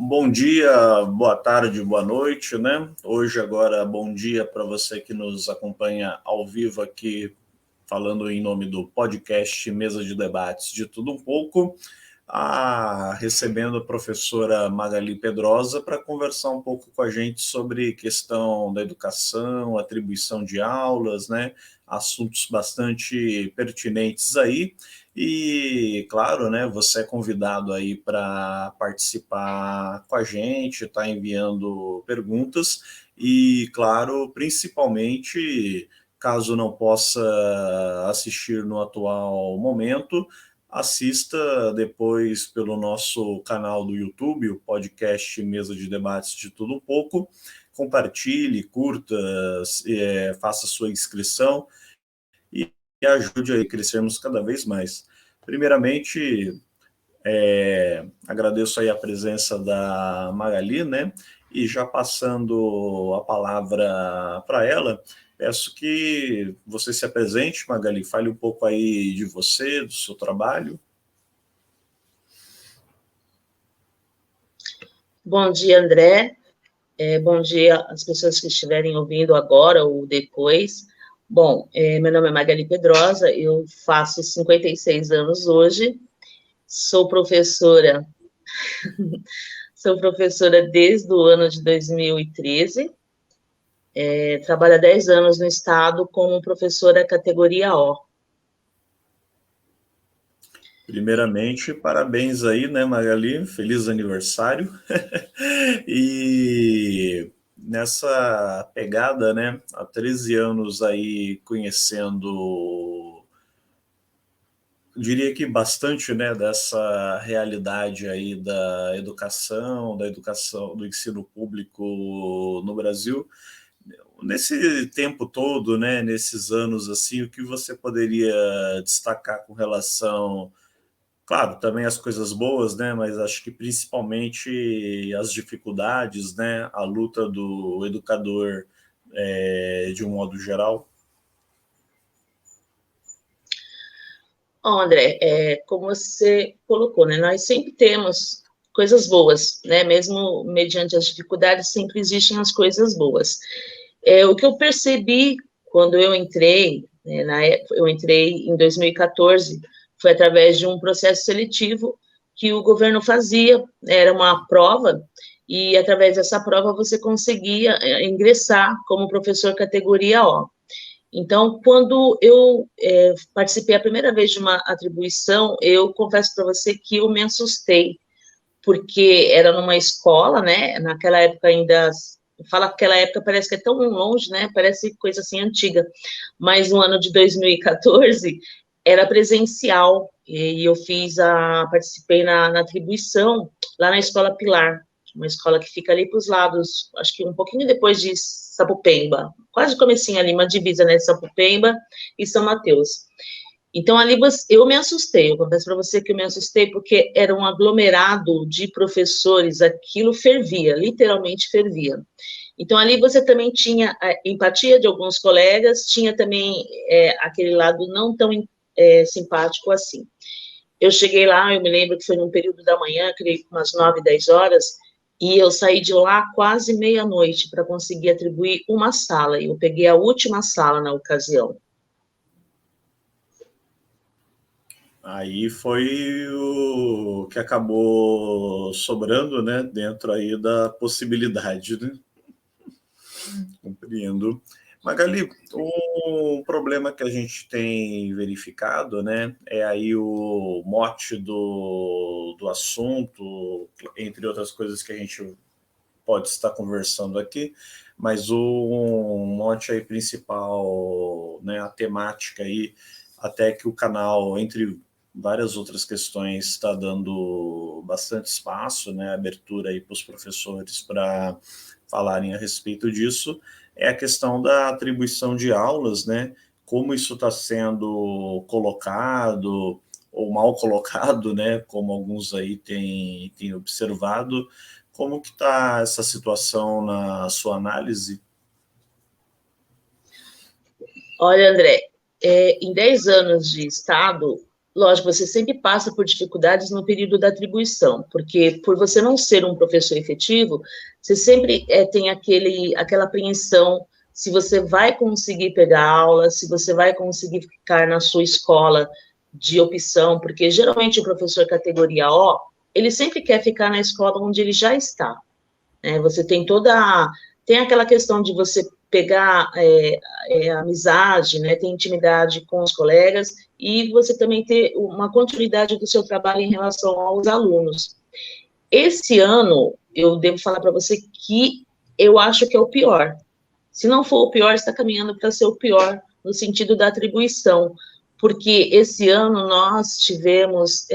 Bom dia, boa tarde, boa noite, né? Hoje agora, bom dia para você que nos acompanha ao vivo aqui, falando em nome do podcast Mesa de Debates de Tudo Um Pouco, recebendo a professora Magali Pedrosa para conversar um pouco com a gente sobre questão da educação, atribuição de aulas, né? Assuntos bastante pertinentes aí. E, claro, né, você é convidado aí para participar com a gente, está enviando perguntas e, claro, principalmente, caso não possa assistir no atual momento, assista depois pelo nosso canal do YouTube, o podcast Mesa de Debates de Tudo Um Pouco, compartilhe, curta, faça sua inscrição e ajude a crescermos cada vez mais. Primeiramente, agradeço aí a presença da Magali, né? E já passando a palavra para ela, peço que você se apresente, Magali, fale um pouco aí de você, do seu trabalho. Bom dia, André. Bom dia às pessoas que estiverem ouvindo agora ou depois. Bom, meu nome é Magali Pedrosa, eu faço 56 anos hoje, sou professora desde o ano de 2013, trabalho há 10 anos no estado como professora categoria O. Primeiramente, parabéns aí, né, Magali? Feliz aniversário. E nessa pegada, né, há 13 anos aí conhecendo, diria que bastante, né, dessa realidade aí da educação, do ensino público no Brasil. Nesse tempo todo, né, nesses anos assim, o que você poderia destacar com relação, claro, também as coisas boas, né? Mas acho que principalmente as dificuldades, né? A luta do educador de um modo geral. Bom, André, como você colocou, né, nós sempre temos coisas boas, né, mesmo mediante as dificuldades, sempre existem as coisas boas. O que eu percebi quando eu entrei, né, eu entrei em 2014, foi através de um processo seletivo que o governo fazia, era uma prova, e através dessa prova você conseguia ingressar como professor categoria O. Então, quando eu participei a primeira vez de uma atribuição, eu confesso para você que eu me assustei, porque era numa escola, né? Naquela época ainda, fala que aquela época parece que é tão longe, né? Parece coisa assim antiga. Mas no ano de 2014 era presencial e eu participei na atribuição lá na Escola Pilar, uma escola que fica ali para os lados, acho que um pouquinho depois de Sapopemba, quase comecinho ali, uma divisa, né, Sapopemba e São Mateus. Então, ali eu me assustei, eu confesso para você que eu me assustei, porque era um aglomerado de professores, aquilo fervia, literalmente fervia. Então, ali você também tinha a empatia de alguns colegas, tinha também aquele lado não tão simpático assim. Eu cheguei lá, eu me lembro que foi num período da manhã, creio que umas 9, 10 horas, e eu saí de lá quase meia-noite para conseguir atribuir uma sala, e eu peguei a última sala na ocasião. Aí foi o que acabou sobrando, né, dentro aí da possibilidade, né? Compreendo. Magali, um problema que a gente tem verificado, né, é aí o mote do assunto, entre outras coisas que a gente pode estar conversando aqui, mas o mote aí principal, né, a temática aí, até que o canal, entre várias outras questões, está dando bastante espaço, né, abertura aí para os professores para falarem a respeito disso, é a questão da atribuição de aulas, né, como isso está sendo colocado ou mal colocado, né, como alguns aí têm observado. Como que está essa situação na sua análise? Olha, André, em 10 anos de Estado, lógico, você sempre passa por dificuldades no período da atribuição, porque por você não ser um professor efetivo, você sempre tem aquela apreensão se você vai conseguir pegar aula, se você vai conseguir ficar na sua escola de opção, porque geralmente o professor categoria O, ele sempre quer ficar na escola onde ele já está. Né? Você tem aquela questão de você pegar amizade, né, ter intimidade com os colegas, e você também ter uma continuidade do seu trabalho em relação aos alunos. Esse ano, eu devo falar para você que eu acho que é o pior. Se não for o pior, está caminhando para ser o pior, no sentido da atribuição, porque esse ano nós tivemos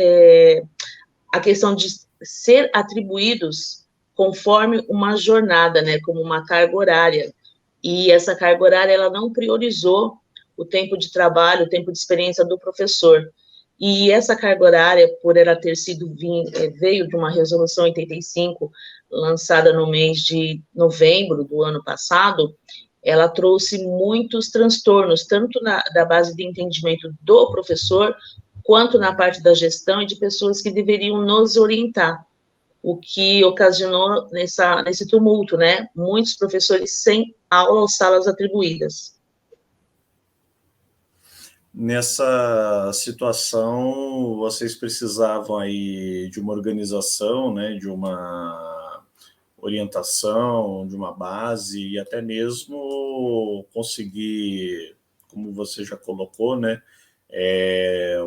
a questão de ser atribuídos conforme uma jornada, né, como uma carga horária, e essa carga horária, ela não priorizou o tempo de trabalho, o tempo de experiência do professor, e essa carga horária, por ela ter sido, veio de uma resolução 85, lançada no mês de novembro do ano passado, ela trouxe muitos transtornos, tanto da base de entendimento do professor, quanto na parte da gestão e de pessoas que deveriam nos orientar, o que ocasionou nesse tumulto, né? Muitos professores sem aula ou salas atribuídas. Nessa situação, vocês precisavam aí de uma organização, né, de uma orientação, de uma base e até mesmo conseguir, como você já colocou, né,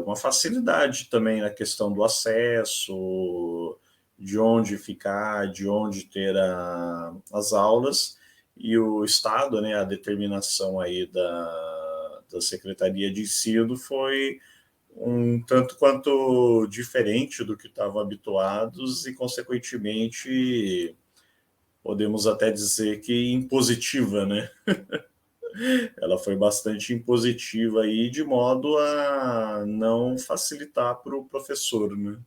uma facilidade também na questão do acesso, de onde ficar, de onde ter as aulas, e o Estado, né, a determinação aí da Secretaria de Ensino foi um tanto quanto diferente do que estavam habituados e, consequentemente, podemos até dizer que impositiva, né? Ela foi bastante impositiva aí, de modo a não facilitar para o professor, né?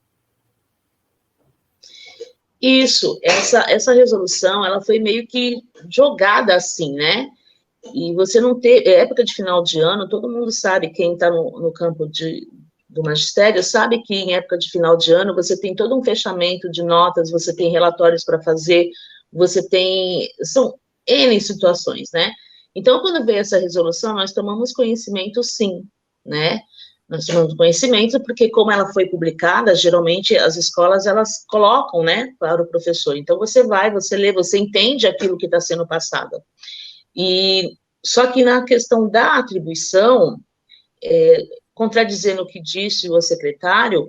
Isso, essa resolução, ela foi meio que jogada assim, né? E você não ter, época de final de ano, todo mundo sabe, quem está no campo do magistério, sabe que em época de final de ano você tem todo um fechamento de notas, você tem relatórios para fazer, são N situações, né? Então, quando veio essa resolução, nós tomamos conhecimento, sim, né? Nós tomamos conhecimento porque, como ela foi publicada, geralmente as escolas, elas colocam, né, para o professor. Então, você vai, você lê, você entende aquilo que está sendo passado. E só que na questão da atribuição, contradizendo o que disse o secretário,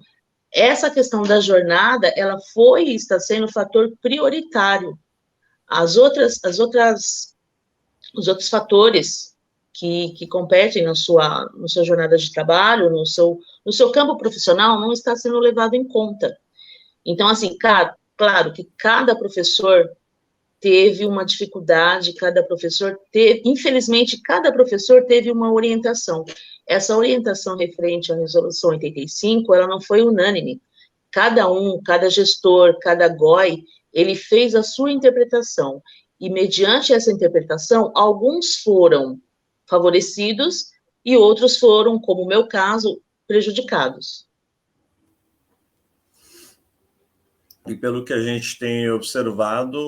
essa questão da jornada, ela foi e está sendo fator prioritário. Os outros fatores que competem na sua jornada de trabalho, no seu campo profissional, não está sendo levado em conta. Então, assim, claro que cada professor teve uma dificuldade, infelizmente, cada professor teve uma orientação. Essa orientação referente à resolução 85, ela não foi unânime. Cada gestor, cada GOI, ele fez a sua interpretação. E, mediante essa interpretação, alguns foram favorecidos e outros foram, como o meu caso, prejudicados. E pelo que a gente tem observado,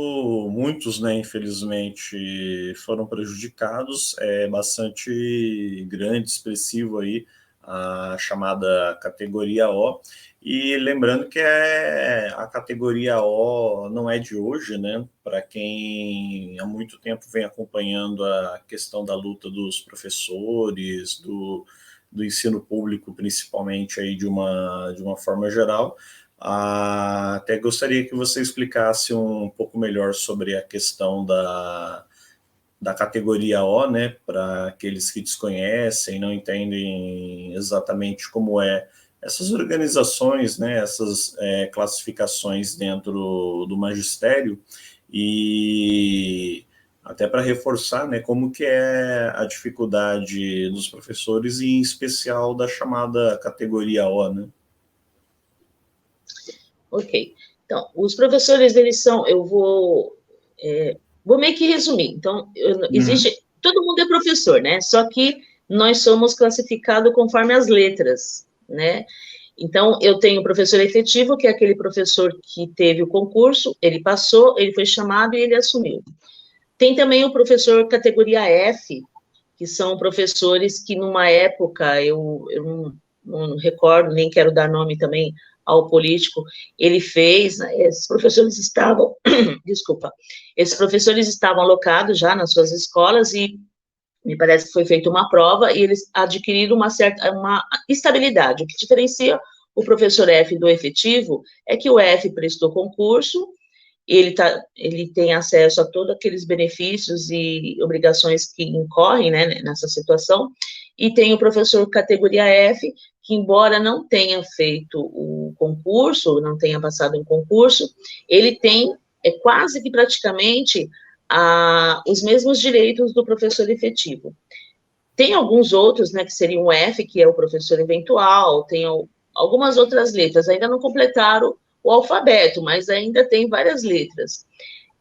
muitos, né, infelizmente, foram prejudicados, bastante grande, expressivo aí, a chamada categoria O. E lembrando que a categoria O não é de hoje, né? Para quem há muito tempo vem acompanhando a questão da luta dos professores, do ensino público, principalmente aí de uma forma geral. Até gostaria que você explicasse um pouco melhor sobre a questão da categoria O, né, para aqueles que desconhecem, não entendem exatamente como essas organizações, né, essas classificações dentro do magistério, e até para reforçar, né, como que é a dificuldade dos professores, e em especial da chamada categoria O, né? Ok. Então, os professores, eles são, eu vou meio que resumir. Então, todo mundo é professor, né? Só que nós somos classificados conforme as letras. né? Então, eu tenho o professor efetivo, que é aquele professor que teve o concurso, ele passou, ele foi chamado e ele assumiu. Tem também o professor categoria F, que são professores que, numa época, eu não recordo, nem quero dar nome também ao político, ele fez, né, esses professores estavam, desculpa, esses professores estavam alocados já nas suas escolas e me parece que foi feita uma prova e eles adquiriram uma estabilidade. O que diferencia o professor F do efetivo é que o F prestou concurso, ele tem acesso a todos aqueles benefícios e obrigações que incorrem, né, nessa situação, e tem o professor categoria F, que embora não tenha feito o concurso, não tenha passado em concurso, ele tem quase que praticamente os mesmos direitos do professor efetivo. Tem alguns outros, né, que seriam o F, que é o professor eventual, tem algumas outras letras, ainda não completaram o alfabeto, mas ainda tem várias letras.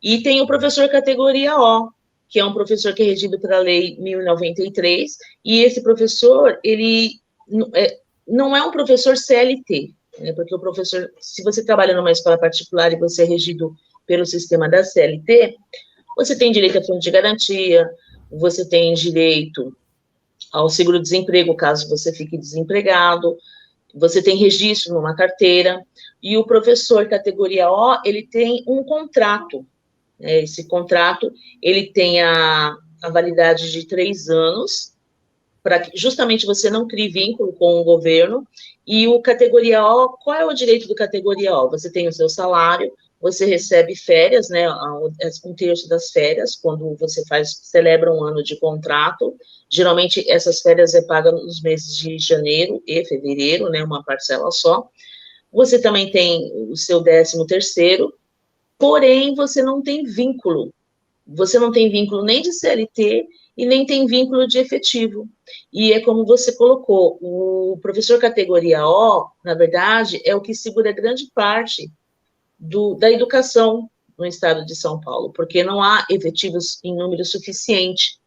E tem o professor categoria O, que é um professor que é regido pela Lei 1093, e esse professor, ele não é um professor CLT, né, porque o professor, se você trabalha numa escola particular e você é regido pelo sistema da CLT, você tem direito a fundo de garantia, você tem direito ao seguro-desemprego, caso você fique desempregado, você tem registro numa carteira, e o professor categoria O, ele tem um contrato, né, esse contrato, ele tem a validade de 3 anos, para que justamente você não crie vínculo com o governo, e o categoria O, qual é o direito do categoria O? Você tem o seu salário, você recebe férias, né, um terço das férias, quando você celebra um ano de contrato, geralmente essas férias é paga nos meses de janeiro e fevereiro, né, uma parcela só. Você também tem o seu 13º, porém você não tem vínculo nem de CLT e nem tem vínculo de efetivo. E é como você colocou, o professor categoria O, na verdade, é o que segura grande parte da educação no estado de São Paulo, porque não há efetivos em número suficiente,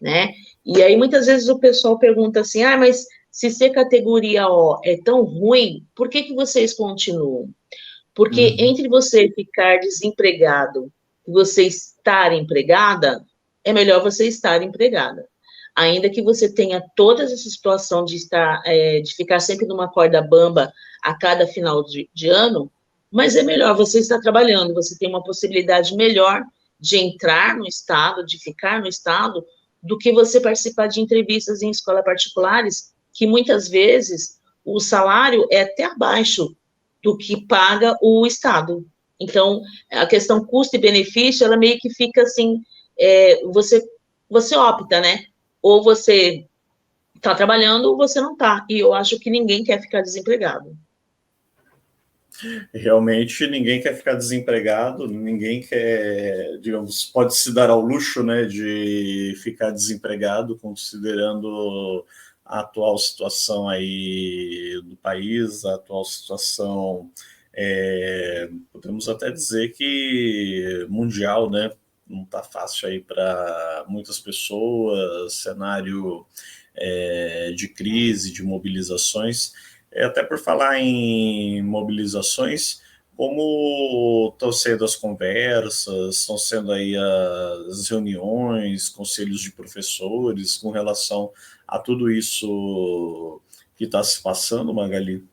né? E aí, muitas vezes, o pessoal pergunta assim, mas se ser categoria O é tão ruim, por que vocês continuam? Porque entre você ficar desempregado e você estar empregada, é melhor você estar empregada. Ainda que você tenha toda essa situação de ficar sempre numa corda bamba a cada final de ano, mas é melhor você estar trabalhando, você tem uma possibilidade melhor de entrar no Estado, de ficar no Estado, do que você participar de entrevistas em escolas particulares, que muitas vezes o salário é até abaixo do que paga o Estado. Então, a questão custo e benefício, ela meio que fica assim, você opta, né? Ou você está trabalhando ou você não está. E eu acho que ninguém quer ficar desempregado. Realmente ninguém quer ficar desempregado, ninguém quer, digamos, pode se dar ao luxo, né, de ficar desempregado, considerando a atual situação aí do país, a atual situação, podemos até dizer que mundial, né, não está fácil aí para muitas pessoas, cenário de crise, de mobilizações. Até por falar em mobilizações, como estão sendo as conversas, estão sendo aí as reuniões, conselhos de professores com relação a tudo isso que está se passando, Magali?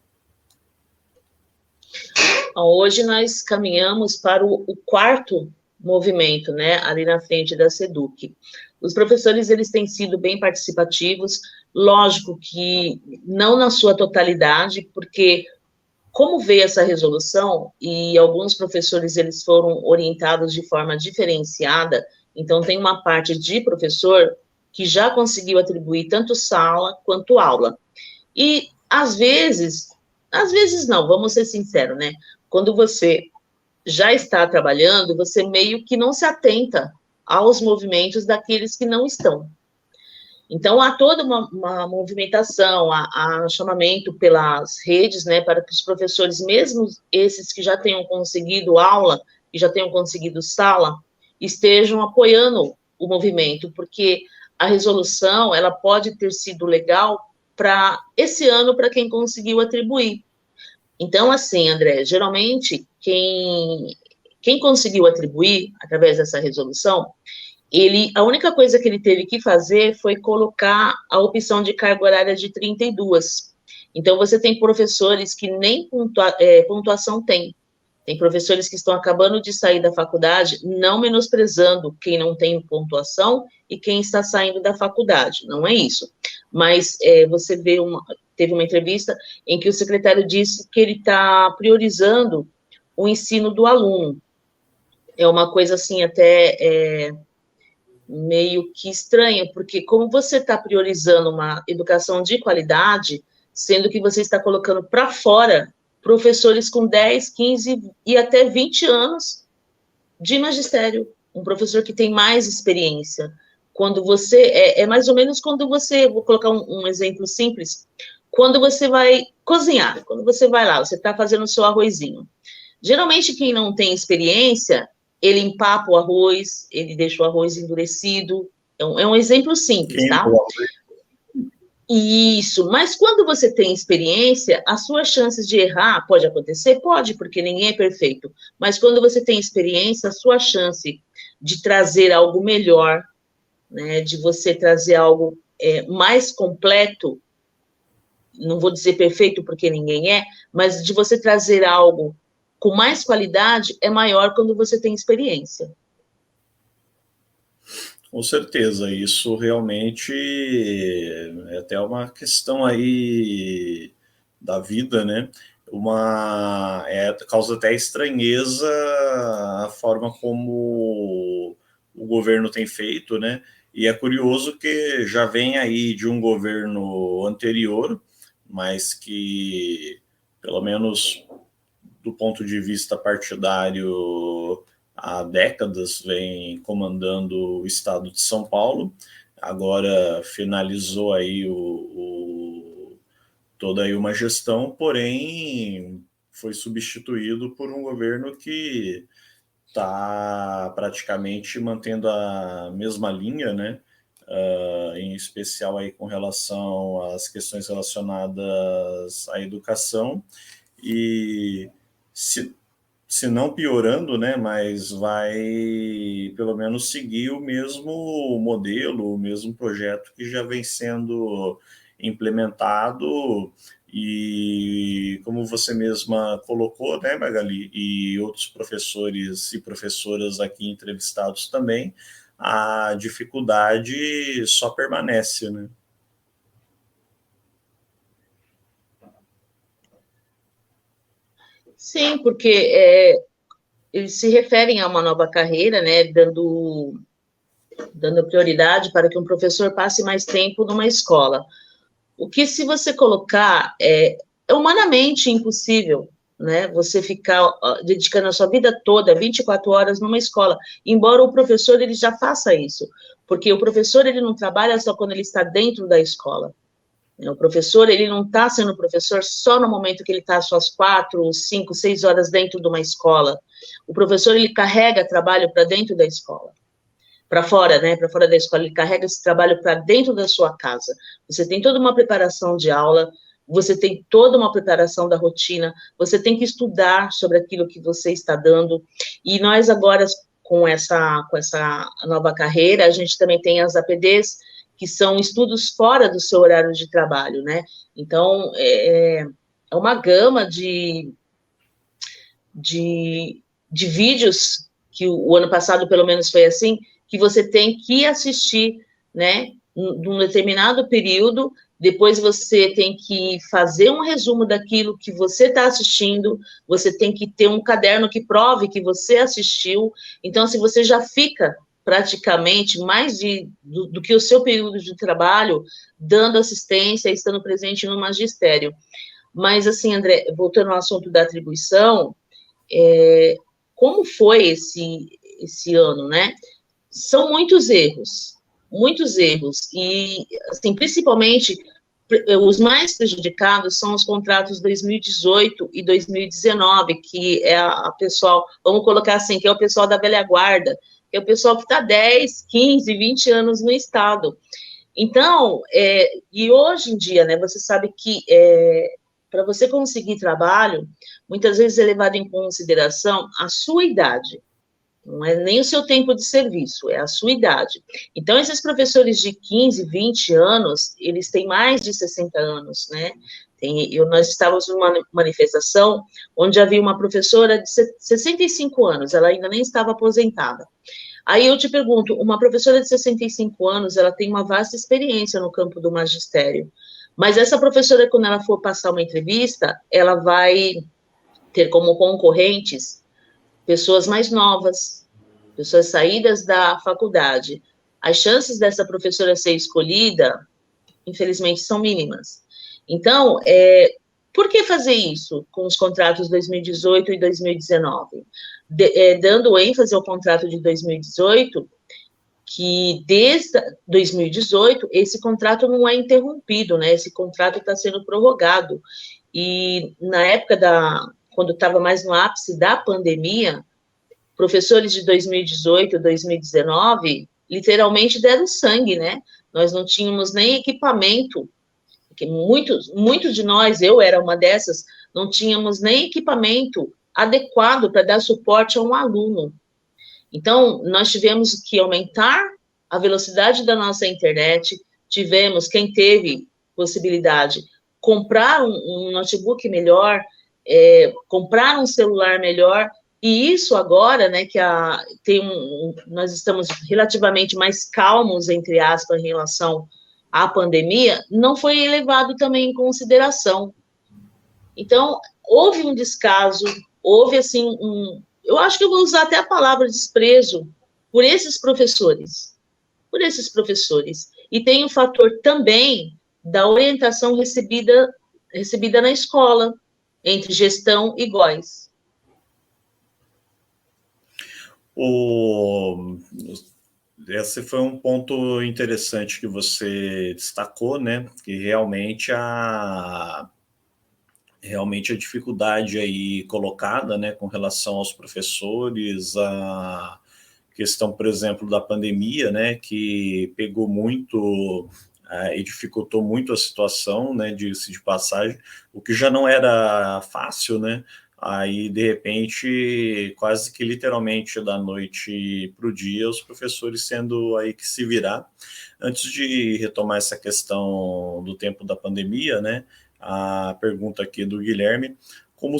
Hoje nós caminhamos para o 4º movimento, né, ali na frente da SEDUC. Os professores, eles têm sido bem participativos, lógico que não na sua totalidade, porque como veio essa resolução, e alguns professores, eles foram orientados de forma diferenciada, então tem uma parte de professor que já conseguiu atribuir tanto sala quanto aula. E, às vezes não, vamos ser sinceros, né? Quando você já está trabalhando, você meio que não se atenta aos movimentos daqueles que não estão. Então, há toda uma movimentação, há chamamento pelas redes, né, para que os professores, mesmo esses que já tenham conseguido aula, que já tenham conseguido sala, estejam apoiando o movimento, porque a resolução, ela pode ter sido legal para esse ano para quem conseguiu atribuir. Então, assim, André, geralmente quem conseguiu atribuir através dessa resolução, a única coisa que ele teve que fazer foi colocar a opção de carga horária de 32. Então, você tem professores que nem pontuação tem. Tem professores que estão acabando de sair da faculdade, não menosprezando quem não tem pontuação e quem está saindo da faculdade, não é isso. Mas você teve uma entrevista em que o secretário disse que ele está priorizando o ensino do aluno. É uma coisa assim até meio que estranha, porque como você está priorizando uma educação de qualidade, sendo que você está colocando para fora professores com 10, 15 e até 20 anos de magistério, um professor que tem mais experiência. Quando você, mais ou menos quando você, vou colocar um exemplo simples, quando você vai cozinhar, quando você vai lá, você está fazendo o seu arrozinho. Geralmente, quem não tem experiência, ele empapa o arroz, ele deixa o arroz endurecido, é um exemplo simples, tá? Isso, mas quando você tem experiência, as suas chances de errar, pode acontecer? Pode, porque ninguém é perfeito, mas quando você tem experiência, a sua chance de trazer algo melhor, né, de você trazer algo mais completo, não vou dizer perfeito porque ninguém é, mas de você trazer algo com mais qualidade é maior quando você tem experiência. Com certeza, isso realmente é até uma questão aí da vida, né? Causa até estranheza a forma como o governo tem feito, né? E é curioso que já vem aí de um governo anterior, mas que, pelo menos do ponto de vista partidário, há décadas vem comandando o estado de São Paulo, agora finalizou aí toda aí uma gestão, porém foi substituído por um governo que está praticamente mantendo a mesma linha, né? Em especial aí com relação às questões relacionadas à educação, e se não piorando, né, mas vai pelo menos seguir o mesmo modelo, o mesmo projeto que já vem sendo implementado. E como você mesma colocou, né, Magali, e outros professores e professoras aqui entrevistados também, a dificuldade só permanece, né? Sim, porque eles se referem a uma nova carreira, né, dando prioridade para que um professor passe mais tempo numa escola. O que, se você colocar, é humanamente impossível, né? Você ficar dedicando a sua vida toda, 24 horas, numa escola, embora o professor ele já faça isso, porque o professor ele não trabalha só quando ele está dentro da escola. O professor ele não está sendo professor só no momento que ele está suas 4, 5, 6 horas dentro de uma escola. O professor ele carrega trabalho para dentro da escola. Para fora, né? Para fora da escola, ele carrega esse trabalho para dentro da sua casa. Você tem toda uma preparação de aula, você tem toda uma preparação da rotina, você tem que estudar sobre aquilo que você está dando. E nós agora, com essa nova carreira, a gente também tem as APDs, que são estudos fora do seu horário de trabalho, né? Então, é uma gama de vídeos, que o ano passado, pelo menos, foi assim, que você tem que assistir, né, num determinado período, depois você tem que fazer um resumo daquilo que você está assistindo, você tem que ter um caderno que prove que você assistiu, então, se você já fica praticamente mais do que o seu período de trabalho, dando assistência, estando presente no magistério. Mas, assim, André, voltando ao assunto da atribuição, como foi esse ano, né? São muitos erros, e, assim, principalmente, os mais prejudicados são os contratos 2018 e 2019, que é a pessoal, vamos colocar assim, que é o pessoal da velha guarda, que é o pessoal que está 10, 15, 20 anos no Estado. Então, e hoje em dia, né, você sabe que para você conseguir trabalho, muitas vezes é levado em consideração a sua idade. Não é nem o seu tempo de serviço, é a sua idade. Então, esses professores de 15, 20 anos, eles têm mais de 60 anos, né? Nós estávamos numa manifestação onde havia uma professora de 65 anos, ela ainda nem estava aposentada. Aí eu te pergunto, uma professora de 65 anos, ela tem uma vasta experiência no campo do magistério, mas essa professora, quando ela for passar uma entrevista, ela vai ter como concorrentes pessoas mais novas, pessoas saídas da faculdade. As chances dessa professora ser escolhida, infelizmente, são mínimas. Então, por que fazer isso com os contratos 2018 e 2019? Dando ênfase ao contrato de 2018, que desde 2018, esse contrato não é interrompido, né? Esse contrato está sendo prorrogado. E na época quando estava mais no ápice da pandemia, professores de 2018, 2019, literalmente deram sangue, né? Nós não tínhamos nem equipamento, porque muitos de nós, eu era uma dessas, não tínhamos nem equipamento adequado para dar suporte a um aluno. Então, nós tivemos que aumentar a velocidade da nossa internet, quem teve possibilidade, comprar um notebook melhor, comprar um celular melhor, e isso agora, né, que nós estamos relativamente mais calmos, entre aspas, em relação à pandemia, não foi levado também em consideração. Então, houve um descaso, houve, assim, eu acho que eu vou usar até a palavra desprezo por esses professores. E tem o fator também da orientação recebida na escola, entre gestão e GOIs. Esse foi um ponto interessante que você destacou, né? Que realmente a dificuldade aí colocada, né, com relação aos professores, a questão, por exemplo, da pandemia, né, que pegou muito e dificultou muito a situação, né, de passagem, o que já não era fácil, né? Aí, de repente, quase que literalmente da noite para o dia, os professores tendo aí que se virar. Antes de retomar essa questão do tempo da pandemia, né, a pergunta aqui do Guilherme: como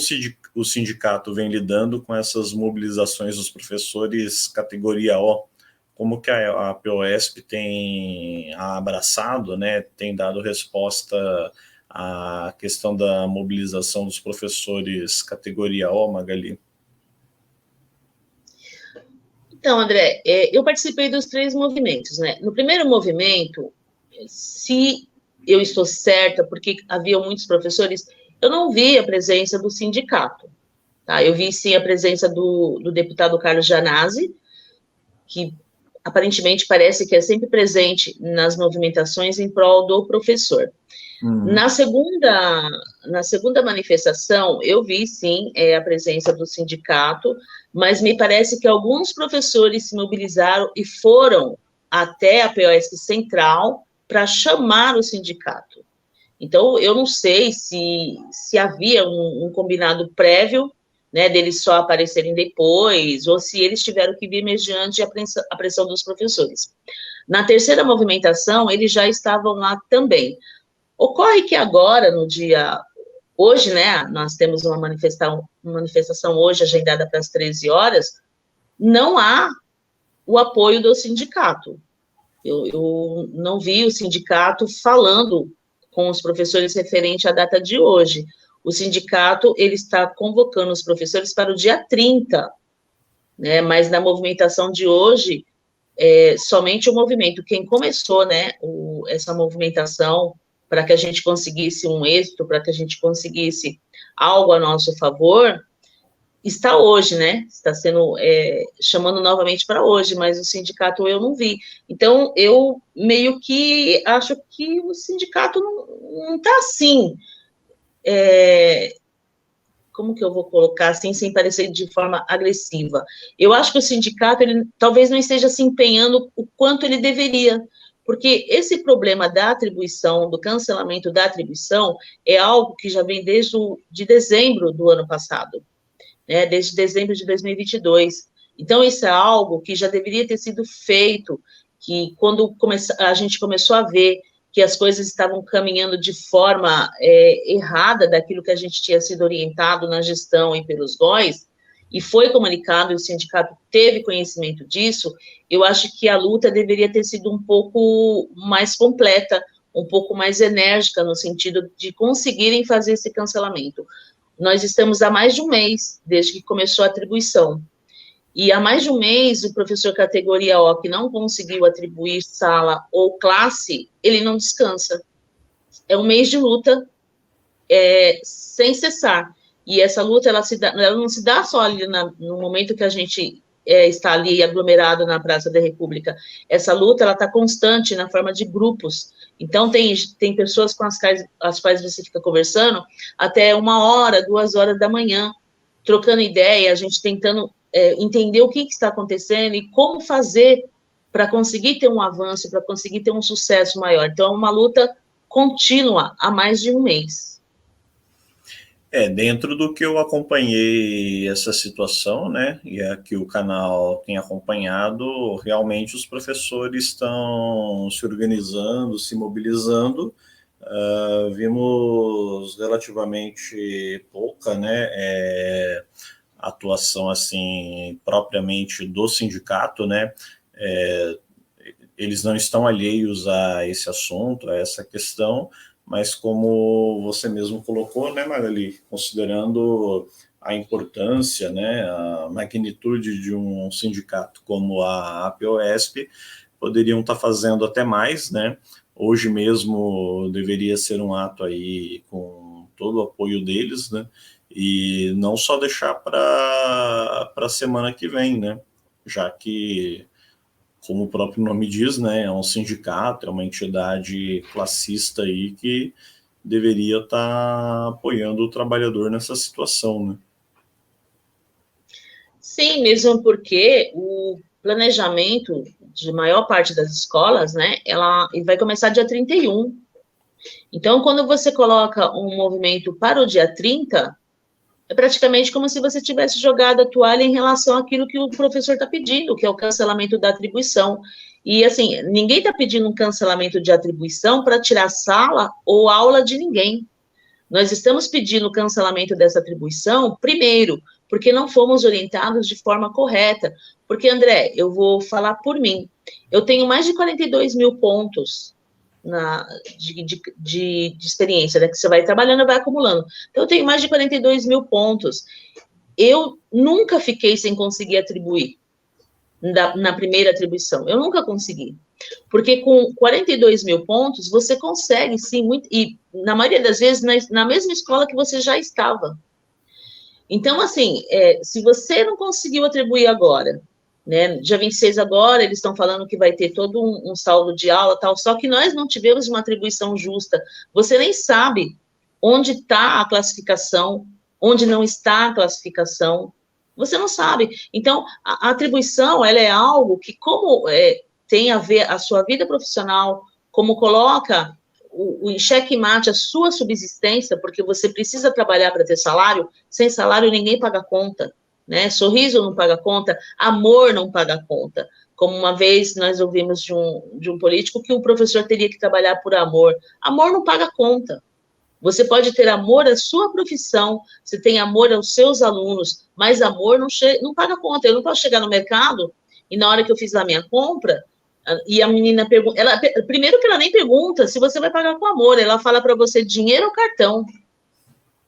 o sindicato vem lidando com essas mobilizações dos professores categoria O? Como que a POSP tem abraçado, né, tem dado resposta à questão da mobilização dos professores categoria O, Magali? Então, André, eu participei dos 3 movimentos, né? No primeiro movimento, se eu estou certa, porque havia muitos professores, eu não vi a presença do sindicato, tá? Eu vi, sim, a presença do deputado Carlos Janazzi, que aparentemente parece que é sempre presente nas movimentações em prol do professor. Na segunda manifestação, eu vi, sim, a presença do sindicato, mas me parece que alguns professores se mobilizaram e foram até a POSP Central para chamar o sindicato. Então, eu não sei se havia um combinado prévio, né, deles só aparecerem depois, ou se eles tiveram que vir mediante a pressão dos professores. Na terceira movimentação, eles já estavam lá também. Ocorre que agora, hoje, né, nós temos uma manifestação hoje agendada para as 13 horas, não há o apoio do sindicato. Eu não vi o sindicato falando com os professores referente à data de hoje. O sindicato, ele está convocando os professores para o dia 30, né, mas na movimentação de hoje, somente o movimento, quem começou, né, essa movimentação para que a gente conseguisse um êxito, para que a gente conseguisse algo a nosso favor, está hoje, né? Está sendo, chamando novamente para hoje, mas o sindicato eu não vi. Então, eu meio que acho que o sindicato não está assim, como que eu vou colocar assim, sem parecer de forma agressiva. Eu acho que o sindicato, ele talvez não esteja se empenhando o quanto ele deveria, Porque esse problema da atribuição, do cancelamento da atribuição, é algo que já vem de dezembro do ano passado, né, desde dezembro de 2022. Então, isso é algo que já deveria ter sido feito, que quando a gente começou a ver que as coisas estavam caminhando de forma errada daquilo que a gente tinha sido orientado na gestão e pelos GOIs, e foi comunicado, e o sindicato teve conhecimento disso, eu acho que a luta deveria ter sido um pouco mais completa, um pouco mais enérgica, no sentido de conseguirem fazer esse cancelamento. Nós estamos há mais de um mês, desde que começou a atribuição. E há mais de um mês, o professor categoria O, que não conseguiu atribuir sala ou classe, ele não descansa. É um mês de luta sem cessar. E essa luta, ela não se dá só ali no momento que a gente está ali aglomerado na Praça da República. Essa luta, ela está constante na forma de grupos. Então, tem pessoas com as quais você fica conversando até 1h, 2h da manhã, trocando ideia, a gente tentando entender o que está acontecendo e como fazer para conseguir ter um avanço, para conseguir ter um sucesso maior. Então, é uma luta contínua há mais de um mês. Dentro do que eu acompanhei essa situação, né, e é que o canal tem acompanhado, realmente os professores estão se organizando, se mobilizando. Vimos relativamente pouca, né, atuação assim propriamente do sindicato, né. Eles não estão alheios a esse assunto, a essa questão, mas como você mesmo colocou, né, Magali, considerando a importância, né, a magnitude de um sindicato como a APOESP, poderiam estar fazendo até mais, né? Hoje mesmo deveria ser um ato aí com todo o apoio deles, né? E não só deixar para a semana que vem, né? Já que, como o próprio nome diz, né, é um sindicato, é uma entidade classista aí que deveria estar apoiando o trabalhador nessa situação, né? Sim, mesmo porque o planejamento de maior parte das escolas, né, ele vai começar dia 31. Então, quando você coloca um movimento para o dia 30, é praticamente como se você tivesse jogado a toalha em relação àquilo que o professor está pedindo, que é o cancelamento da atribuição. E, assim, ninguém está pedindo um cancelamento de atribuição para tirar sala ou aula de ninguém. Nós estamos pedindo o cancelamento dessa atribuição, primeiro, porque não fomos orientados de forma correta. Porque, André, eu vou falar por mim. Eu tenho mais de 42 mil pontos de experiência, né, que você vai trabalhando e vai acumulando. Então, eu tenho mais de 42 mil pontos. Eu nunca fiquei sem conseguir atribuir na primeira atribuição. Eu nunca consegui. Porque com 42 mil pontos, você consegue, sim, e na maioria das vezes, na mesma escola que você já estava. Então, assim, se você não conseguiu atribuir agora, né, dia 26 agora, eles estão falando que vai ter todo um saldo de aula, tal, só que nós não tivemos uma atribuição justa. Você nem sabe onde está a classificação, onde não está a classificação, você não sabe. Então, a atribuição, ela é algo que, como tem a ver a sua vida profissional, como coloca em xeque-mate a sua subsistência, porque você precisa trabalhar para ter salário, sem salário ninguém paga conta, né? Sorriso não paga conta, amor não paga conta. Como uma vez nós ouvimos de um político que o professor teria que trabalhar por amor. Amor não paga conta. Você pode ter amor à sua profissão, você tem amor aos seus alunos, mas amor não paga conta. Eu não posso chegar no mercado e na hora que eu fiz a minha compra, e a menina pergunta, primeiro que ela nem pergunta se você vai pagar com amor, ela fala para você dinheiro ou cartão.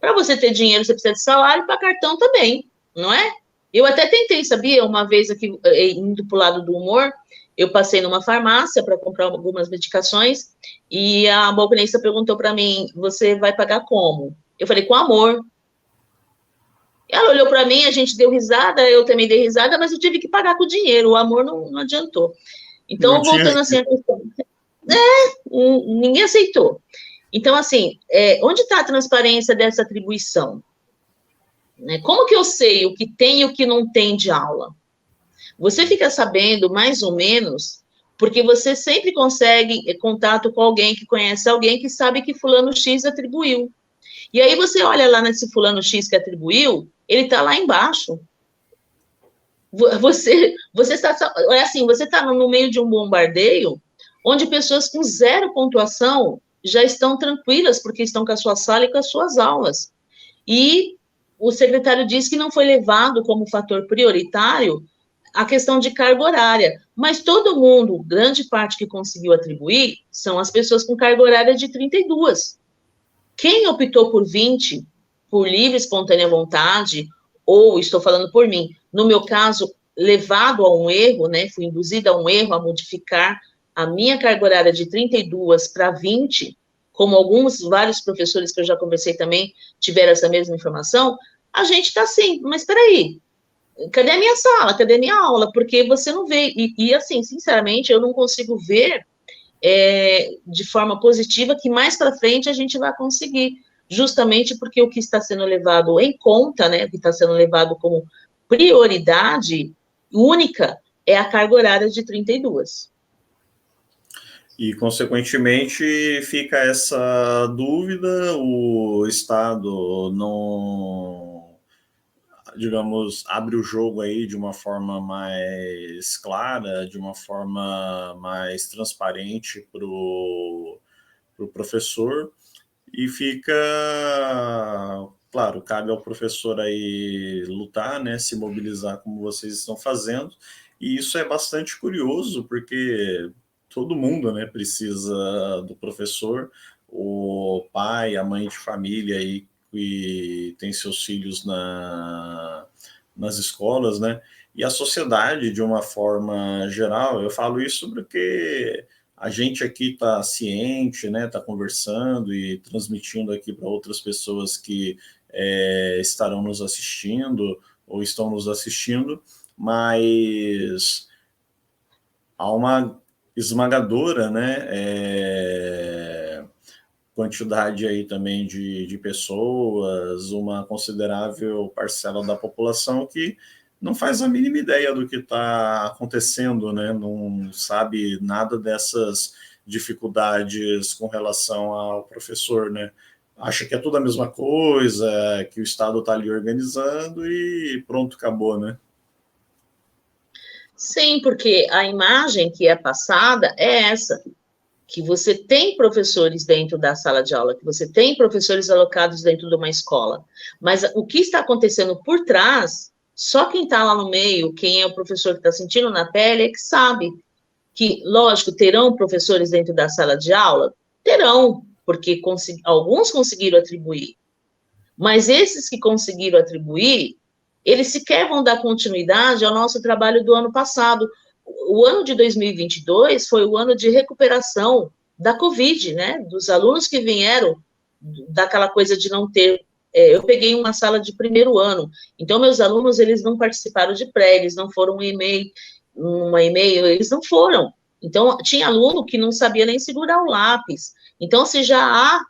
Para você ter dinheiro, você precisa de salário, para cartão também, não é? Eu até tentei, sabia? Uma vez aqui, indo para o lado do humor, eu passei numa farmácia para comprar algumas medicações e a balconista perguntou para mim, você vai pagar como? Eu falei, com amor. Ela olhou para mim, a gente deu risada, eu também dei risada, mas eu tive que pagar com dinheiro, o amor não adiantou. Então, voltando assim a questão, ninguém aceitou. Então, assim, onde está a transparência dessa atribuição? Como que eu sei o que tem e o que não tem de aula? Você fica sabendo, mais ou menos, Porque você sempre consegue contato com alguém que conhece alguém que sabe que fulano X atribuiu. E aí você olha lá nesse fulano X que atribuiu, ele está lá embaixo. Você está, é assim, você está no meio de um bombardeio onde pessoas com 0 pontuação já estão tranquilas porque estão com a sua sala e com as suas aulas. E o secretário disse que não foi levado como fator prioritário a questão de carga horária, mas todo mundo, grande parte que conseguiu atribuir, são as pessoas com carga horária de 32. Quem optou por 20, por livre, espontânea vontade, ou estou falando por mim, no meu caso, levado a um erro, né, fui induzida a um erro, a modificar a minha carga horária de 32 para 20, como vários professores que eu já conversei também tiveram essa mesma informação, a gente está assim, mas espera aí, cadê a minha sala, cadê a minha aula? Porque você não vê, e assim, sinceramente, eu não consigo ver de forma positiva que mais para frente a gente vai conseguir, justamente porque o que está sendo levado em conta, né, o que está sendo levado como prioridade única é a carga horária de 32. E, consequentemente, fica essa dúvida, o Estado não, digamos, abre o jogo aí de uma forma mais clara, de uma forma mais transparente para o professor, e fica, claro, cabe ao professor aí lutar, né, se mobilizar como vocês estão fazendo, e isso é bastante curioso, porque todo mundo, né, precisa do professor, o pai, a mãe de família aí, que tem seus filhos nas escolas, né, e a sociedade de uma forma geral. Eu falo isso porque a gente aqui está ciente, né, está conversando e transmitindo aqui para outras pessoas que estarão nos assistindo ou estão nos assistindo, mas há uma esmagadora, né, quantidade aí também de pessoas, uma considerável parcela da população que não faz a mínima ideia do que está acontecendo, né? Não sabe nada dessas dificuldades com relação ao professor, né? Acha que é tudo a mesma coisa, que o Estado está ali organizando e pronto, acabou, né? Sim, porque a imagem que é passada é essa, que você tem professores dentro da sala de aula, que você tem professores alocados dentro de uma escola, mas o que está acontecendo por trás, só quem está lá no meio, quem é o professor que está sentindo na pele, é que sabe que, lógico, terão professores dentro da sala de aula? Terão, porque alguns conseguiram atribuir, mas esses que conseguiram atribuir, eles sequer vão dar continuidade ao nosso trabalho do ano passado. O ano de 2022 foi o ano de recuperação da Covid, né? Dos alunos que vieram daquela coisa de não ter. Eu peguei uma sala de primeiro ano, então meus alunos eles não participaram de pré, eles não foram uma e-mail, eles não foram. Então tinha aluno que não sabia nem segurar o lápis. Então se já há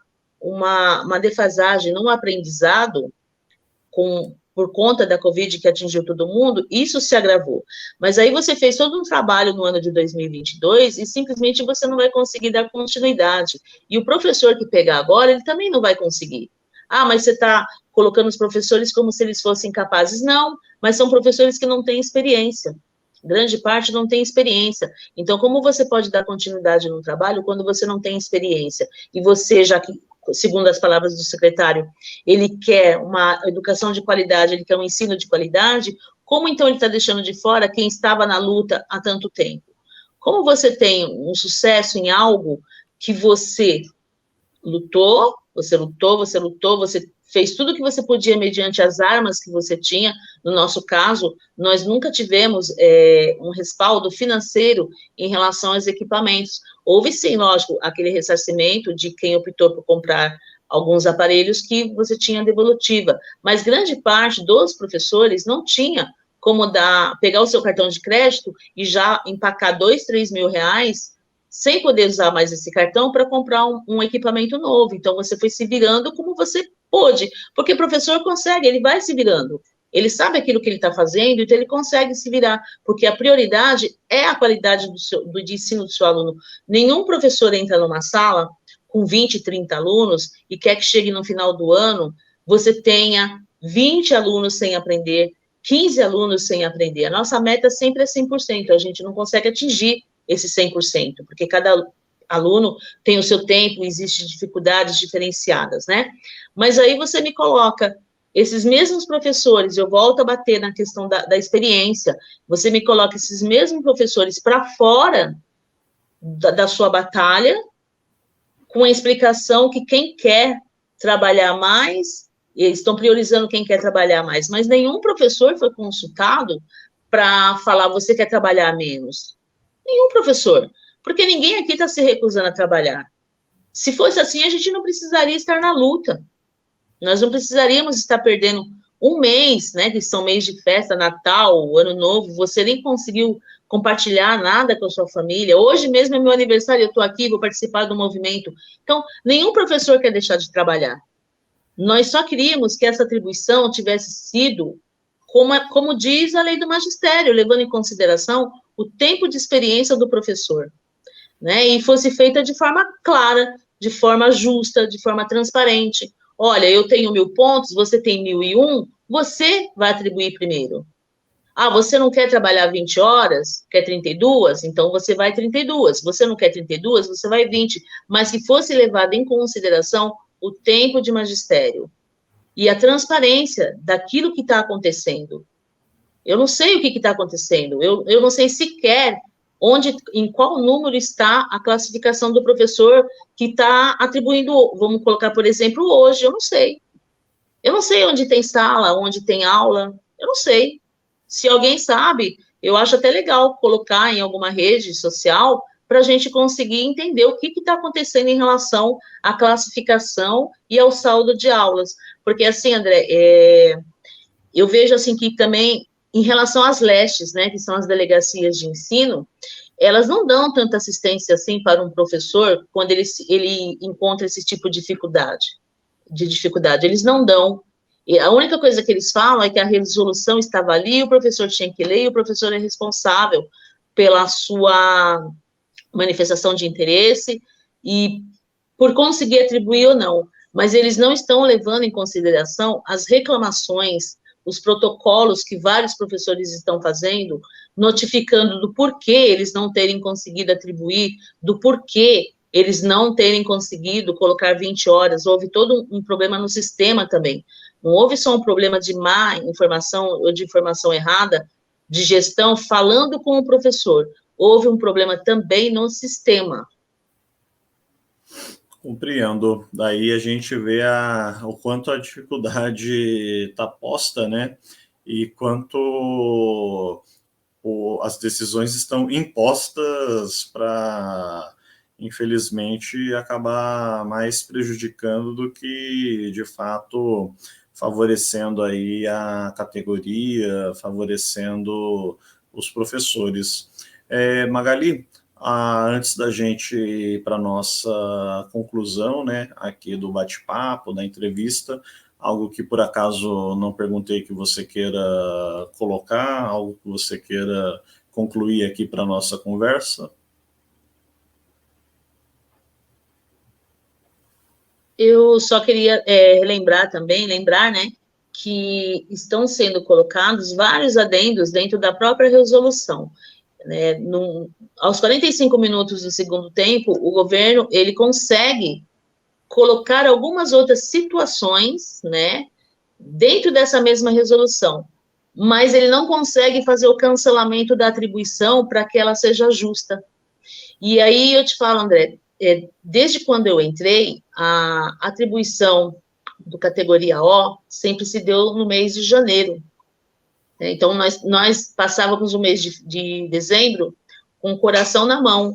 uma defasagem no aprendizado por conta da Covid que atingiu todo mundo, isso se agravou. Mas aí você fez todo um trabalho no ano de 2022 e simplesmente você não vai conseguir dar continuidade. E o professor que pegar agora, ele também não vai conseguir. Ah, mas você está colocando os professores como se eles fossem capazes. Não, mas são professores que não têm experiência. Grande parte não tem experiência. Então, como você pode dar continuidade no trabalho quando você não tem experiência? E você, já que, segundo as palavras do secretário, ele quer uma educação de qualidade, ele quer um ensino de qualidade, como então ele está deixando de fora quem estava na luta há tanto tempo? Como você tem um sucesso em algo que você lutou, você fez tudo o que você podia mediante as armas que você tinha. No nosso caso, nós nunca tivemos um respaldo financeiro em relação aos equipamentos. Houve sim, lógico, aquele ressarcimento de quem optou por comprar alguns aparelhos que você tinha devolutiva, mas grande parte dos professores não tinha como pegar o seu cartão de crédito e já empacar 2, 3 mil reais sem poder usar mais esse cartão para comprar um equipamento novo. Então, você foi se virando como você pôde, porque o professor consegue, ele vai se virando. Ele sabe aquilo que ele está fazendo, então ele consegue se virar, porque a prioridade é a qualidade do ensino do seu aluno. Nenhum professor entra numa sala com 20, 30 alunos e quer que chegue no final do ano, você tenha 20 alunos sem aprender, 15 alunos sem aprender. A nossa meta sempre é 100%, a gente não consegue atingir esse 100%, porque cada aluno tem o seu tempo, existem dificuldades diferenciadas, né? Mas aí você me coloca esses mesmos professores, eu volto a bater na questão da experiência, você me coloca esses mesmos professores para fora da sua batalha, com a explicação que quem quer trabalhar mais, eles estão priorizando quem quer trabalhar mais, mas nenhum professor foi consultado para falar, você quer trabalhar menos? Nenhum professor, porque ninguém aqui está se recusando a trabalhar. Se fosse assim, a gente não precisaria estar na luta. Nós não precisaríamos estar perdendo um mês, né, que são mês de festa, Natal, Ano Novo, você nem conseguiu compartilhar nada com a sua família. Hoje mesmo é meu aniversário, eu estou aqui, vou participar do movimento. Então, nenhum professor quer deixar de trabalhar. Nós só queríamos que essa atribuição tivesse sido, como diz a lei do magistério, levando em consideração o tempo de experiência do professor, né, e fosse feita de forma clara, de forma justa, de forma transparente. Olha, eu tenho 1.000 pontos, você tem 1.001, você vai atribuir primeiro. Ah, você não quer trabalhar 20 horas, quer 32? Então você vai 32. Você não quer 32, você vai 20. Mas que fosse levado em consideração o tempo de magistério e a transparência daquilo que está acontecendo. Eu não sei o que está acontecendo, eu não sei sequer em qual número está a classificação do professor que está atribuindo, vamos colocar, por exemplo, hoje, eu não sei. Eu não sei onde tem sala, onde tem aula, eu não sei. Se alguém sabe, eu acho até legal colocar em alguma rede social para a gente conseguir entender o que está acontecendo em relação à classificação e ao saldo de aulas. Porque, assim, André, eu vejo, assim, que também, em relação às LESTs, né, que são as delegacias de ensino, elas não dão tanta assistência, assim, para um professor quando ele encontra esse tipo de dificuldade. Eles não dão. E a única coisa que eles falam é que a resolução estava ali, o professor tinha que ler, e o professor é responsável pela sua manifestação de interesse e por conseguir atribuir ou não. Mas eles não estão levando em consideração as reclamações, os protocolos que vários professores estão fazendo, notificando do porquê eles não terem conseguido atribuir, do porquê eles não terem conseguido colocar 20 horas. Houve todo um problema no sistema também. Não houve só um problema de má informação ou de informação errada, de gestão, falando com o professor. Houve um problema também no sistema. Compreendo. Daí a gente vê o quanto a dificuldade está posta, né? E quanto as decisões estão impostas para, infelizmente, acabar mais prejudicando do que, de fato, favorecendo aí a categoria, favorecendo os professores. Magali, antes da gente ir para a nossa conclusão, né, aqui do bate-papo, da entrevista, algo que por acaso não perguntei que você queira colocar, algo que você queira concluir aqui para a nossa conversa? Eu só queria lembrar, né, que estão sendo colocados vários adendos dentro da própria resolução. Né, aos 45 minutos do segundo tempo, o governo ele consegue colocar algumas outras situações, né, dentro dessa mesma resolução, mas ele não consegue fazer o cancelamento da atribuição para que ela seja justa. E aí eu te falo, André, desde quando eu entrei, a atribuição do categoria O sempre se deu no mês de janeiro. Então, nós passávamos o mês de dezembro com o coração na mão,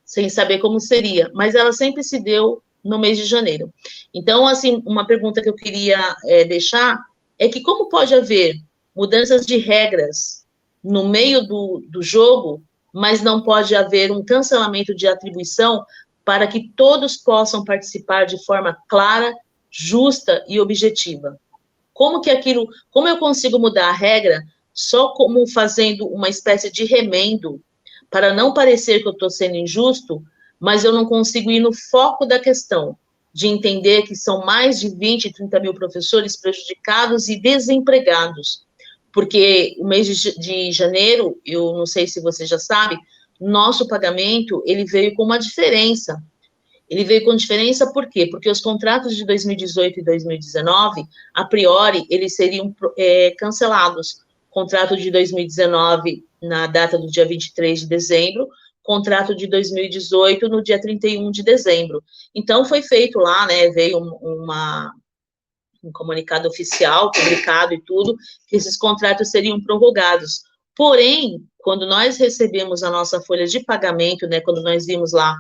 sem saber como seria, mas ela sempre se deu no mês de janeiro. Então, assim, uma pergunta que eu queria deixar é que como pode haver mudanças de regras no meio do jogo, mas não pode haver um cancelamento de atribuição para que todos possam participar de forma clara, justa e objetiva? Como eu consigo mudar a regra só como fazendo uma espécie de remendo para não parecer que eu estou sendo injusto, mas eu não consigo ir no foco da questão, de entender que são mais de 20, 30 mil professores prejudicados e desempregados. Porque o mês de janeiro, eu não sei se você já sabe, nosso pagamento, ele veio com uma diferença. Ele veio com diferença por quê? Porque os contratos de 2018 e 2019, a priori, eles seriam cancelados. Contrato de 2019 na data do dia 23 de dezembro, contrato de 2018 no dia 31 de dezembro. Então, foi feito lá, né, veio um comunicado oficial, publicado e tudo, que esses contratos seriam prorrogados. Porém, quando nós recebemos a nossa folha de pagamento, né, quando nós vimos lá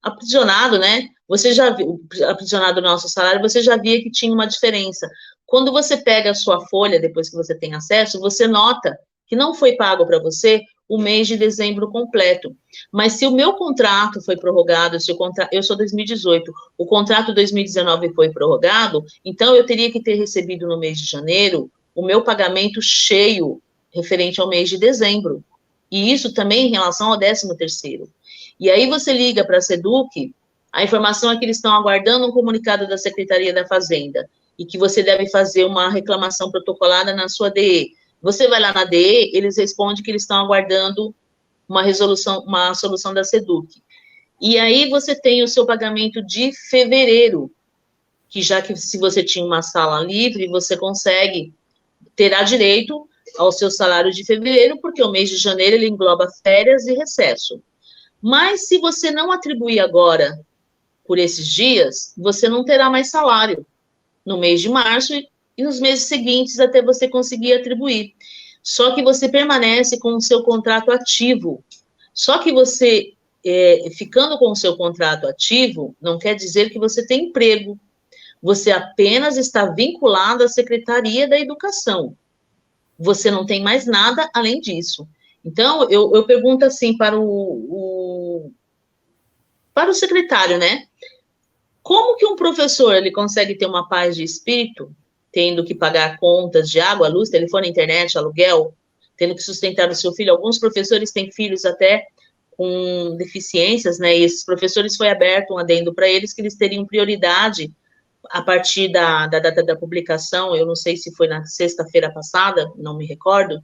aprisionado, né? Você já viu, aprisionado no nosso salário, você já via que tinha uma diferença. Quando você pega a sua folha, depois que você tem acesso, você nota que não foi pago para você o mês de dezembro completo. Mas se o meu contrato foi prorrogado, eu sou 2018, o contrato 2019 foi prorrogado, então eu teria que ter recebido no mês de janeiro o meu pagamento cheio referente ao mês de dezembro. E isso também em relação ao 13º. E aí você liga para a SEDUC, a informação é que eles estão aguardando um comunicado da Secretaria da Fazenda e que você deve fazer uma reclamação protocolada na sua DE. Você vai lá na DE, eles respondem que eles estão aguardando uma solução da SEDUC. E aí você tem o seu pagamento de fevereiro, que já que se você tinha uma sala livre, você terá direito ao seu salário de fevereiro, porque o mês de janeiro ele engloba férias e recesso. Mas se você não atribuir agora por esses dias, você não terá mais salário no mês de março e nos meses seguintes até você conseguir atribuir. Só que você permanece com o seu contrato ativo. Só que você, ficando com o seu contrato ativo, não quer dizer que você tem emprego. Você apenas está vinculado à Secretaria da Educação. Você não tem mais nada além disso. Então, eu pergunto assim para o secretário, né? Como que um professor ele consegue ter uma paz de espírito, tendo que pagar contas de água, luz, telefone, internet, aluguel, tendo que sustentar o seu filho? Alguns professores têm filhos até com deficiências, né? E esses professores foi aberto um adendo para eles que eles teriam prioridade a partir da data da publicação, eu não sei se foi na sexta-feira passada, não me recordo,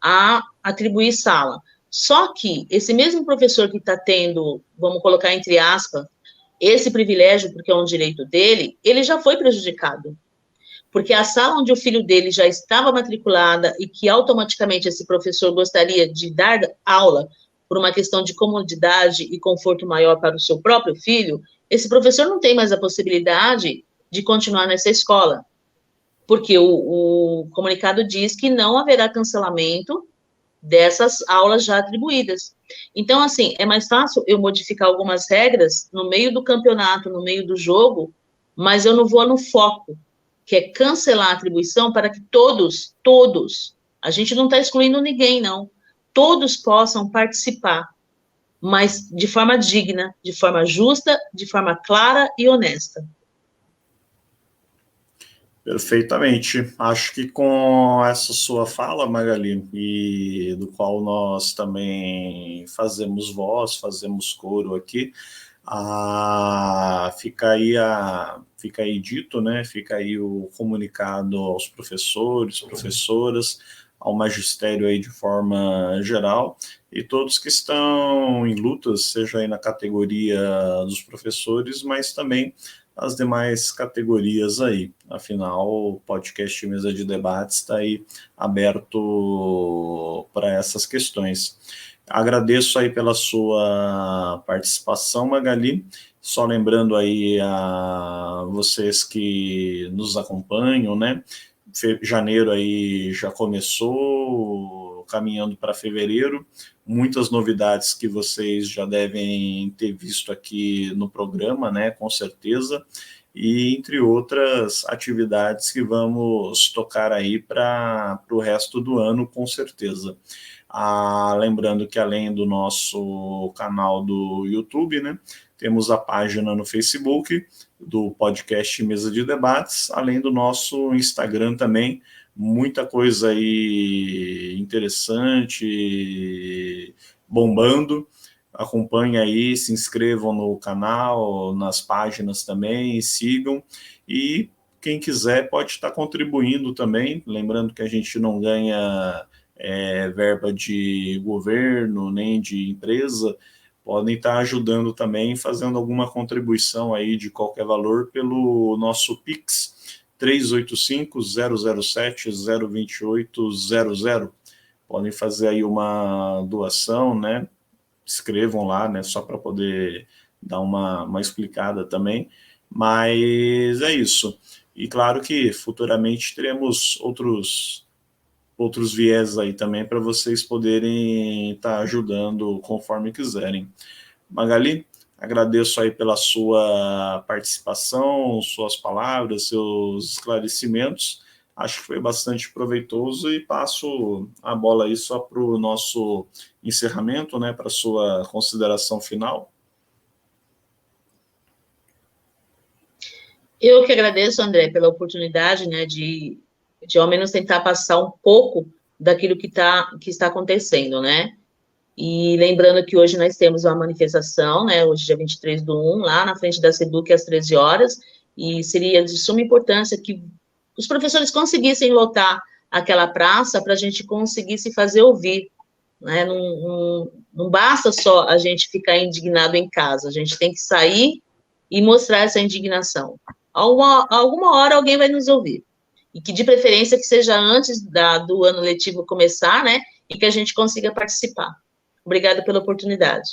a atribuir sala. Só que esse mesmo professor que está tendo, vamos colocar entre aspas, esse privilégio, porque é um direito dele, ele já foi prejudicado. Porque a sala onde o filho dele já estava matriculada e que automaticamente esse professor gostaria de dar aula por uma questão de comodidade e conforto maior para o seu próprio filho, esse professor não tem mais a possibilidade de continuar nessa escola, porque o comunicado diz que não haverá cancelamento dessas aulas já atribuídas. Então, assim, é mais fácil eu modificar algumas regras no meio do campeonato, no meio do jogo, mas eu não vou no foco, que é cancelar a atribuição para que todos, a gente não está excluindo ninguém, não, todos possam participar, mas de forma digna, de forma justa, de forma clara e honesta. Perfeitamente. Acho que com essa sua fala, Magali, e do qual nós também fazemos voz, fazemos coro aqui, fica aí dito, né? Fica aí o comunicado aos professores, professoras, ao magistério aí de forma geral, e todos que estão em lutas, seja aí na categoria dos professores, mas também as demais categorias aí. Afinal, o podcast Mesa de Debates está aí aberto para essas questões. Agradeço aí pela sua participação, Magali. Só lembrando aí a vocês que nos acompanham, né? Janeiro aí já começou, caminhando para fevereiro. Muitas novidades que vocês já devem ter visto aqui no programa, né? Com certeza. E entre outras atividades que vamos tocar aí para o resto do ano, com certeza. Lembrando que além do nosso canal do YouTube, né, temos a página no Facebook do podcast Mesa de Debates, além do nosso Instagram também, muita coisa aí interessante, bombando. Acompanhem aí, se inscrevam no canal, nas páginas também, sigam. E quem quiser pode estar contribuindo também, lembrando que a gente não ganha verba de governo, nem de empresa, podem estar ajudando também, fazendo alguma contribuição aí de qualquer valor pelo nosso Pix, 385-007-02800. Podem fazer aí uma doação, né? Escrevam lá, né? Só para poder dar uma explicada também. Mas é isso. E claro que futuramente teremos outros viés aí também para vocês poderem estar ajudando conforme quiserem. Magali, agradeço aí pela sua participação, suas palavras, seus esclarecimentos. Acho que foi bastante proveitoso e passo a bola aí só para o nosso encerramento, né, para a sua consideração final. Eu que agradeço, André, pela oportunidade, né, de ao menos tentar passar um pouco daquilo que está acontecendo, né? E lembrando que hoje nós temos uma manifestação, né, hoje dia 23/1, lá na frente da SEDUC às 13 horas, e seria de suma importância que os professores conseguissem lotar aquela praça para a gente conseguir se fazer ouvir, né? Não basta só a gente ficar indignado em casa, a gente tem que sair e mostrar essa indignação. Alguma hora alguém vai nos ouvir. E que, de preferência, que seja antes do ano letivo começar, né? E que a gente consiga participar. Obrigada pela oportunidade.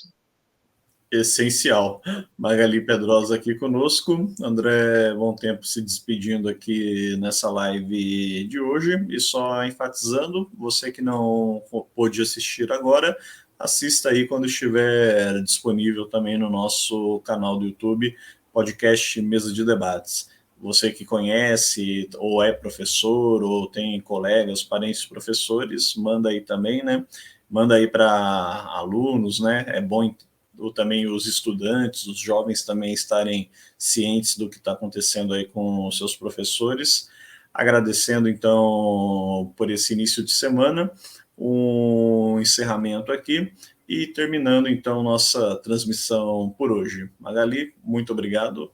Essencial. Magali Pedrosa aqui conosco, André Bom Tempo se despedindo aqui nessa live de hoje, e só enfatizando, você que não pôde assistir agora, assista aí quando estiver disponível também no nosso canal do YouTube, podcast Mesa de Debates. Você que conhece, ou é professor, ou tem colegas, parentes professores, manda aí também, né? Manda aí para alunos, né? É bom também os estudantes, os jovens também estarem cientes do que está acontecendo aí com os seus professores. Agradecendo, então, por esse início de semana, um encerramento aqui e terminando, então, nossa transmissão por hoje. Magali, muito obrigado.